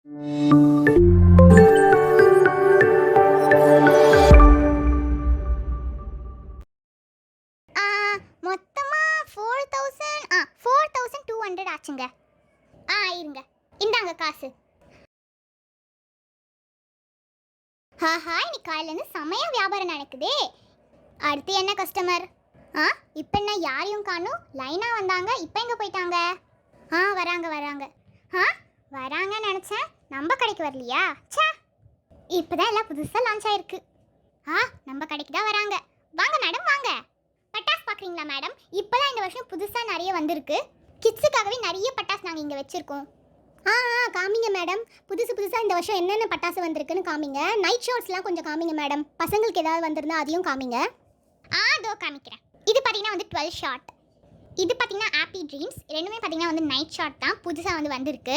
மொத்தமா 4200 ஆச்சுங்க. இருங்க, இந்தாங்க காசு. இன்னைக்கு காலையிலேருந்து செமையா வியாபாரம் நடக்குதே. அடுத்து என்ன கஸ்டமர்? இப்போ என்ன யாரையும் காணும்? லைனாக வந்தாங்க, இப்போ எங்கே போயிட்டாங்க? வராங்க வராங்கன்னு நினச்சேன், நம்ம கடைக்கு வரலையா? சே, இப்போ தான் எல்லாம் புதுசாக லான்ச் ஆயிருக்கு. நம்ம கடைக்கு தான் வராங்க. வாங்க மேடம், வாங்க. பட்டாசு பார்க்குறீங்களா மேடம்? இப்போ தான் இந்த வருஷம் புதுசாக நிறைய வந்திருக்கு. கிட்ஸுக்காகவே நிறைய பட்டாசு நாங்கள் இங்கே வச்சுருக்கோம். காமிங்க மேடம். புதுசாக இந்த வருஷம் என்னென்ன பட்டாசு வந்திருக்குன்னு காமிங்க. நைட் ஷாட்ஸ்லாம் கொஞ்சம் காமிங்க மேடம். பசங்களுக்கு ஏதாவது வந்திருந்தா அதையும் காமிங்க. அதோ காமிக்கிறேன். இது பார்த்தீங்கன்னா வந்து 12 ஷாட். இது பார்த்தீங்கன்னா ஹாப்பி ட்ரீம்ஸ். ரெண்டுமே பார்த்தீங்கன்னா வந்து நைட் ஷாட் தான், புதுசாக வந்து வந்திருக்கு.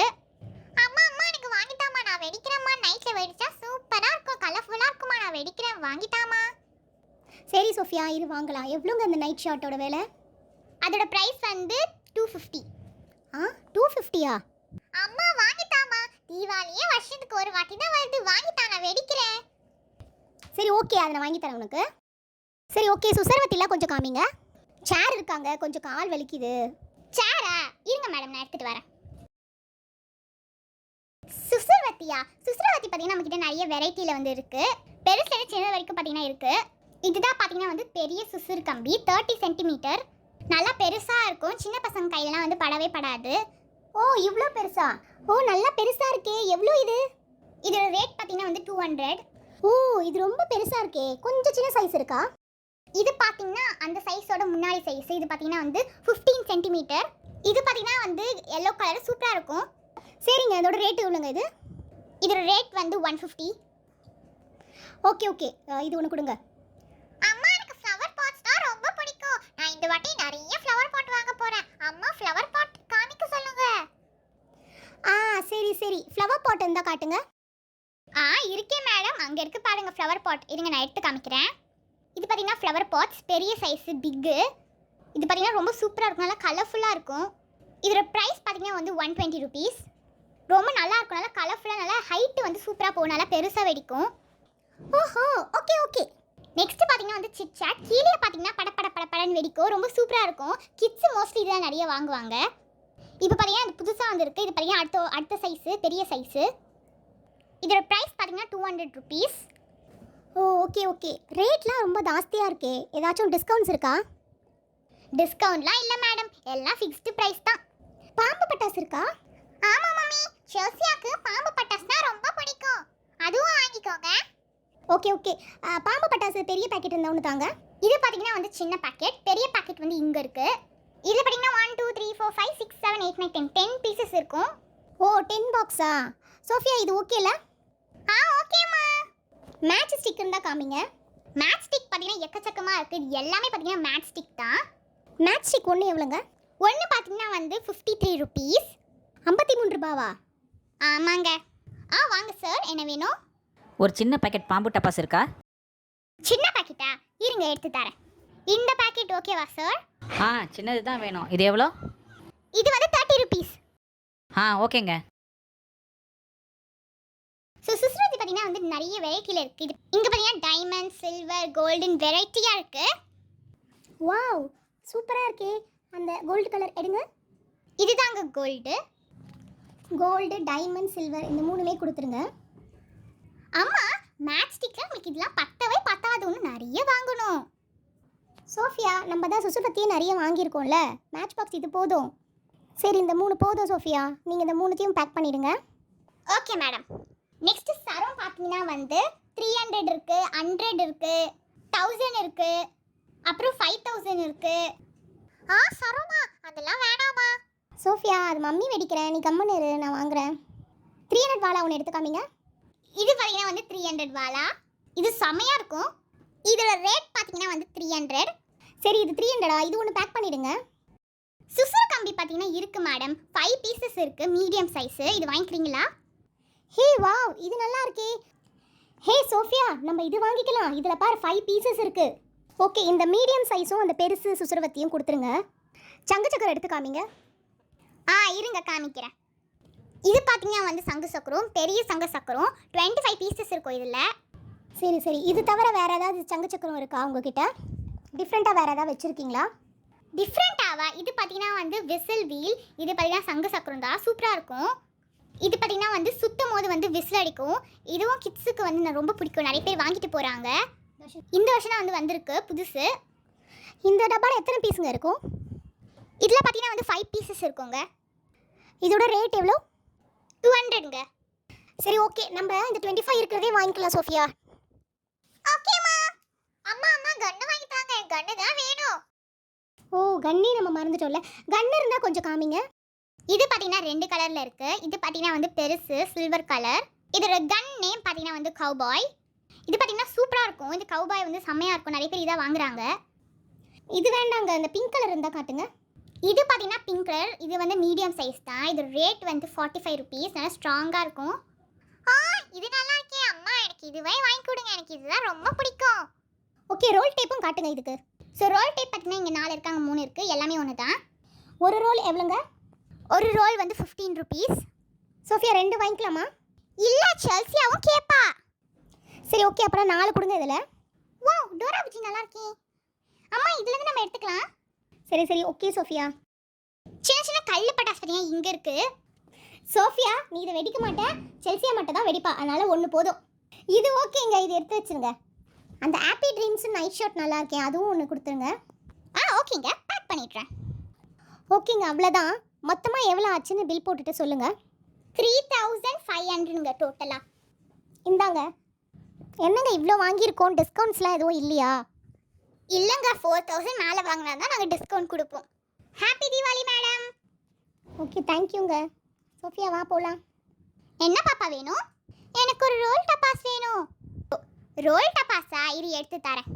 அம்மா எனக்கு வாங்கிட்டாமா, நான் வெடிக்கிறேம்மா. நைட்டில் வெடிச்சா சூப்பராக இருக்கும், கலர்ஃபுல்லாக இருக்குமா. நான் வெடிக்கிறேன், வாங்கிட்டாமா. சரி சோஃபியா, இது வாங்கலாம். எவ்வளோங்க அந்த நைட் ஷாட்டோட விலை? அதோட ப்ரைஸ் வந்து 250. 250யா? அம்மா வாங்கிட்டாமா, தீபாவளியே வருஷத்துக்கு ஒரு வாட்டி தான் வருது, வாங்கிட்டா, நான் வெடிக்கிறேன். சரி ஓகே, அதை நான் வாங்கி தரேன் உனக்கு. சரி ஓகே, சுசர்வத்திலாம் கொஞ்சம் காமிங்க. சேர் இருக்காங்க, கொஞ்சம் கால் வலிக்குது. சேரா? இருங்க மேடம், நான் எடுத்துகிட்டு வரேன். சுசர்வத்தியா? சுசர்வத்தி பார்த்தீங்கன்னா நம்மக்கிட்ட நிறைய வெரைட்டியில் வந்து இருக்குது. பெருசுலேருந்து சின்ன வரைக்கும் பார்த்தீங்கன்னா இருக்குது. இதுதான் பார்த்தீங்கன்னா வந்து பெரிய சுசுறு கம்பி, 30 சென்டிமீட்டர். நல்லா பெருசாக இருக்கும், சின்ன பசங்க கையிலலாம் வந்து படவே படாது. இவ்வளோ பெருசா? நல்லா பெருசாக இருக்கே. எவ்வளோ இது? இதோட ரேட் பார்த்தீங்கன்னா வந்து 200. இது ரொம்ப பெருசாக இருக்கே. கொஞ்சம் சின்ன சைஸ் இருக்கா? இது பார்த்தீங்கன்னா அந்த சைஸோட முன்னாடி சைஸ். இது பார்த்தீங்கன்னா வந்து 15 சென்டிமீட்டர். இது பார்த்தீங்கன்னா வந்து எல்லோ கலர், சூப்பராக இருக்கும். சரிங்க, அதோட ரேட் எவ்வளோங்க இது? இதோட ரேட் வந்து 150. ஓகே, இது ஒன்று கொடுங்க. அம்மா எனக்கு ஃப்ளவர் பாட்ஸ் தான் ரொம்ப பிடிக்கும். நான் இந்த வாட்டி நிறைய ஃப்ளவர் பாட் வாங்க போகிறேன். அம்மா ஃப்ளவர் பாட் காமிக்க சொல்லுங்க. சரி, ஃப்ளவர் பாட் இருந்தால் காட்டுங்க. இருக்கே மேடம், அங்கே இருக்கு பாருங்க ஃப்ளவர் பாட். இருங்க, நான் எடுத்து காமிக்கிறேன். இது பார்த்தீங்கன்னா ஃப்ளவர் பாட்ஸ், பெரிய சைஸு, பிக்கு. இது பார்த்தீங்கன்னா ரொம்ப சூப்பராக இருக்கும், நல்லா கலர்ஃபுல்லாக இருக்கும். இதோட ப்ரைஸ் பார்த்தீங்கன்னா வந்து 120 ருபீஸ். ரொம்ப நல்லா இருக்கும், நல்லா கலர்ஃபுல்லாக, நல்லா ஹைட்டு வந்து சூப்பராக போகும், நல்லா பெருசாக வெடிக்கும். ஓகே. நெக்ஸ்ட் பார்த்தீங்கன்னா வந்து சிட் சாட். கீழே பார்த்தீங்கன்னா படன்னு வெடிக்கும், ரொம்ப சூப்பராக இருக்கும். கிட்ஸ் மோஸ்ட்லி இதெல்லாம் நிறைய வாங்குவாங்க. இப்போ பார்த்தீங்கன்னா இது புதுசாக வந்துருக்கு. இது பார்த்தீங்கன்னா அடுத்த சைஸு, பெரிய சைஸு. இதோட ப்ரைஸ் பார்த்தீங்கன்னா 200 ருபீஸ். ஓகே. ரேட்லாம் ரொம்ப ஜாஸ்தியாக இருக்கே. ஏதாச்சும் டிஸ்கவுண்ட்ஸ் இருக்கா? டிஸ்கவுண்ட்லாம் இல்லை மேடம், எல்லாம் ஃபிக்ஸ்டு ப்ரைஸ் தான். பாம்பு பட்டாசு இருக்கா? ஆமாம் மம்மி, ஷோசியாக்கு பாம்பு பட்டாசுனா ரொம்ப பிடிக்கும், அதுவும் வாங்கிக்கோங்க. ஓகே. பாம்பு பட்டாசு பெரிய பாக்கெட் இருந்தால் ஒன்று தாங்க. இது பார்த்தீங்கன்னா வந்து சின்ன பாக்கெட், பெரிய பாக்கெட் வந்து இங்கே இருக்குது. இதில் பார்த்தீங்கன்னா 1 2 3 4 5 6 7 8 9 10 பீசஸ் இருக்கும். 10 பாக்ஸா? சோஃபியா, இது ஓகேல? ஓகேம்மா. மேட்ச் ஸ்டிக் இருந்தால் காமிங்க. மேட்ச் ஸ்டிக் பார்த்தீங்கன்னா எக்கச்சக்கமாக இருக்குது. இது எல்லாமே பார்த்தீங்கன்னா மேட்ச் ஸ்டிக் தான். மேட்ச் ஸ்டிக் ஒன்று எவ்வளோங்க? ஒன்று பார்த்தீங்கன்னா வந்து 53 ருபீஸ். 53 ரூபாவா? ஆமாங்க. வாங்க சார், என்ன வேணும்? ஒரு சின்ன பாக்கெட் பாம்பு டப்பாஸ் இருக்கா? சின்ன பாக்கெட்டா? இருங்க, எடுத்து தரேன். இந்த பாக்கெட் ஓகேவா சார்? சின்னது தான் வேணும். இது எவ்வளோ? இது வந்து 30 ருபீஸ். ஓகேங்க. சுசுஸ்ருதி பார்த்தீங்கன்னா வந்து நிறைய வெரைட்டியில் இருக்குது. இங்கே பார்த்தீங்கன்னா டைமண்ட், சில்வர், கோல்டன் வெரைட்டியாக இருக்குது. வாவ், சூப்பராக இருக்கே. அந்த கோல்டு கலர் எடுங்க. இதுதாங்க கோல்டு, டைமண்ட், சில்வர், இந்த மூணுமே கொடுத்துருங்க. அம்மா, மேட்ச் ஸ்டிக்கில் உங்களுக்கு இதெல்லாம் பத்தாதுன்னு நிறைய வாங்கணும். சோஃபியா, நம்ம தான் சுசுபத்தியே நிறைய வாங்கியிருக்கோம்ல, மேட்ச் பாக்ஸ் இது போதும். சரி, இந்த 3 போதும் சோஃபியா. நீங்கள் இந்த 3த்தையும் பேக் பண்ணிடுங்க. Okay madam. நெக்ஸ்ட் சரம் பார்த்தீங்கன்னா வந்து 300 இருக்குது, 100 இருக்குது, 1000 இருக்குது, அப்புறம் 5000 இருக்குது. சரோமா, அதெல்லாம் வேணாமா. சோஃபியா, அது மம்மி வெடிக்கிறேன், நீ கம்மன் இரு, நான் வாங்குறேன். 300 வாலா ஒன்று எடுத்து காமிங்க. இது பார்த்தீங்கன்னா வந்து 300 வாலா. இது செமையாக இருக்கும். இதோட ரேட் பார்த்தீங்கன்னா வந்து 300. சரி, இது 300. இது ஒன்று பேக் பண்ணிடுங்க. சுசுறு கம்பி பார்த்தீங்கன்னா இருக்குது மேடம், 5 பீசஸ் இருக்குது, மீடியம் சைஸு. இது வாங்கிக்கிறீங்களா? வாவ், இது நல்லா இருக்கே. சோஃபியா, நம்ம இது வாங்கிக்கலாம். இதில் பாரு 5 பீசஸ் இருக்குது. ஓகே, இந்த மீடியம் சைஸும் அந்த பெருசு சுசுரவத்தியும் கொடுத்துருங்க. சங்கு சக்கரம் எடுத்து காமிங்க. இருங்க, காமிக்கிறேன். இது பார்த்தீங்கன்னா வந்து சங்கு சக்கரம், பெரிய சங்கு சக்கரம் 25 பீசஸ் இருக்கும் இதில். சரி சரி, இது தவிர வேறு ஏதாவது சங்கு சக்கரம் இருக்கா உங்ககிட்ட? டிஃப்ரெண்ட்டாக வேறு ஏதாவது வச்சுருக்கீங்களா? டிஃப்ரெண்ட்டாவா? இது பார்த்தீங்கன்னா வந்து விசில் வீல். இது பார்த்தீங்கன்னா சங்கு சக்கரம் தான், சூப்பராக இருக்கும். இது பார்த்தீங்கன்னா வந்து சுத்தும் போது வந்து விசில் அடிக்கும். இதுவும் கிட்ஸுக்கு வந்து நான் ரொம்ப பிடிக்கும், நிறைய பேர் வாங்கிட்டு போகிறாங்க. இந்த வருஷம் தான் வந்து வந்திருக்கு புதுசு. இந்த டப்பாவில் எத்தனை பீஸுங்க இருக்கும்? இதில் பார்த்தீங்கன்னா வந்து 5 பீசஸ் இருக்குங்க. இதோட ரேட் எவ்வளோ? 200ங்க. சரி ஓகே, நம்ம இந்த 25 இருக்கிறதே வாங்கிக்கலாம் சோஃபியா. ஓகேம்மா. அம்மா அம்மா கன்னு வாங்கி தாங்க, கன்னு தான் வேணும். ஓ கன்னே நம்ம மறந்துட்டோம்ல. கன்னு இருந்தால் கொஞ்சம் காமிங்க. இது பார்த்தீங்கன்னா 2 கலரில் இருக்குது. இது பார்த்தீங்கன்னா வந்து பெருசு சில்வர் கலர். இதோட கன் நேம் பார்த்தீங்கன்னா வந்து கவுபாய். இது பார்த்தீங்கன்னா சூப்பராக இருக்கும். இந்த கவுபாய் வந்து செம்மையாக இருக்கும், நிறைய பேர் இதாக வாங்குறாங்க. இது வேண்டாங்க, இந்த பிங்க் கலர் இருந்தால் காட்டுங்க. இது பார்த்தீங்கன்னா பிங்க் கலர். இது வந்து மீடியம் சைஸ் தான். இது ரேட் வந்து 45 ருபீஸ். நல்லா ஸ்ட்ராங்காக இருக்கும். இது நல்லா இருக்கே அம்மா, எனக்கு இதுவே வாங்கி கொடுங்க, எனக்கு இதுதான் ரொம்ப பிடிக்கும். ஓகே, ரோல் டேப்பும் காட்டுங்க இதுக்கு. ஸோ ரோல் டேப் பார்த்தீங்கன்னா இங்கே 4 இருக்காங்க, 3 இருக்குது, எல்லாமே ஒன்று தான். ஒரு ரோல் எவ்வளோங்க? ஒரு ரோல் வந்து 15 ருபீஸ். சோஃபியா 2 வாங்கிக்கலாமா? இல்லை, செல்சியாவும் கேட்பா. சரி ஓகே, அப்புறம் 4 கொடுங்க இதில். வா, டோரா புஜ்ஜி நல்லா இருக்கே அம்மா, இதுலேருந்து நம்ம எடுத்துக்கலாம். சரி சரி ஓகே சோஃபியா. சின்ன சின்ன கல் பட்டாசு பார்த்தீங்கன்னா இங்கே இருக்குது. சோஃபியா நீ இதை வெடிக்க மாட்டேன், செல்சியா மட்டும் தான் வெடிப்பா, அதனால் ஒன்று போதும். இது ஓகேங்க, இது எடுத்து வச்சுருங்க. அந்த ஹாப்பி ட்ரீம்ஸ் நைட் ஷர்ட் நல்லா இருக்கேன், அதுவும் ஒன்று கொடுத்துருங்க. ஓகேங்க, பேக் பண்ணிடுறேன். ஓகேங்க, அவ்வளோதான். மொத்தமாக எவ்வளோ ஆச்சுன்னு பில் போட்டுட்டு சொல்லுங்கள். 3500ங்க டோட்டலாக. இந்தாங்க. என்னங்க இவ்வளோ வாங்கியிருக்கோம், டிஸ்கவுண்ட்ஸ்லாம் எதுவும் இல்லையா? இல்லைங்க, 4000 மேலே வாங்கினா தான் நாங்கள் டிஸ்கவுண்ட் கொடுப்போம். Happy Deepavali madam. ஓகே தேங்க்யூங்க. சோஃபியா வா போகலாம். என்ன பாப்பா வேணும்? எனக்கு ஒரு ரோல் டப்பாஸ் வேணும். ரோல் டப்பாஸா? இரு எடுத்து தரேன்.